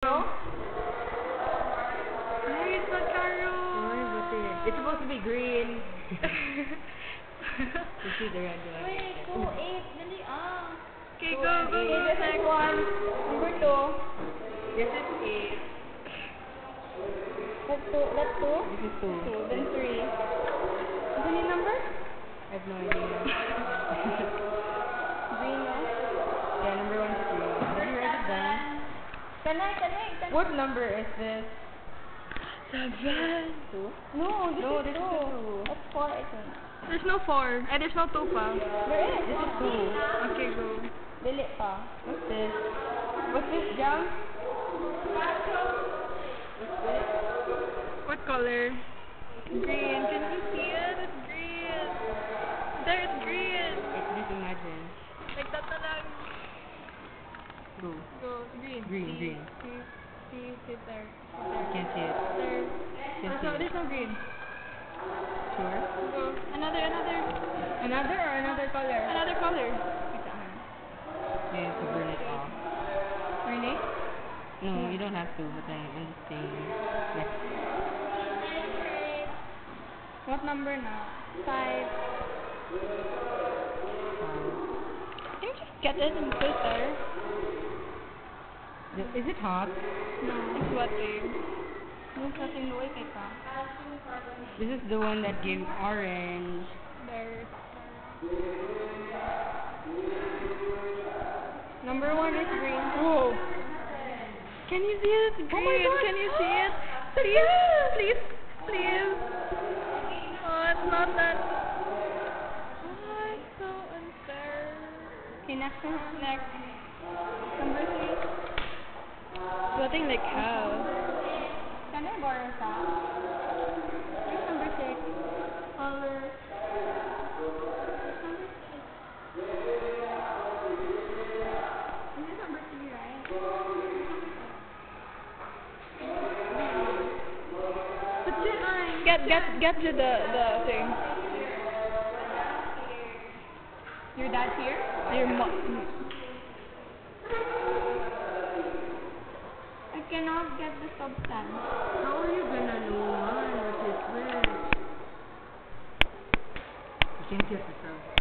No? Ay, it's not Caro. Ay, buti. It's supposed to be green. You see the red one. Wait, 2, 8, dali ah. Okay, go. Okay, this is 1. Number 2. This is 8. That's 2. That's 2? This is 2. 2, then 3. Is any number? I have no idea. Green, no? Yeah, number 1 is 3. Did you write it down? Tanay. What number is this? 7. 2? No, this No, is this 2. is 2. That's 4, I think. There's no 4. There's no 2 pa. There is. This is 2. Okay, go. Dili pa. What's this? What's this, Jam? What color? Green. Can you see it? It's green. There, it's green. It's just imagine. Like that na lang. Blue. Go. Green. Green. See, there. You can't see it. There. Can't see it. There's no green. Sure? Go. Another. Another or another color? Another color. You have to burn it off. Really? No, you don't have to, but then I'm just saying. Yes. What number na? 5. Can you just get it and put it there? Is it hot? No. It's sweating. Yung sa tinuwi kita. This is the one that gave orange. There. Number 1 is green. Whoa. Can you see it? It's green. Oh my God. Can you see it? Please. Oh, it's not that. Oh, it's so unfair. Okay, next one. Next. Number 3. Sweating like hell. Can I borrow some? Here's number 6. Color. This is number 3, right? What's your eye? Get to the thing. Your dad here? Your I cannot get the substance. How are you gonna know one what is which? You can't get the substance.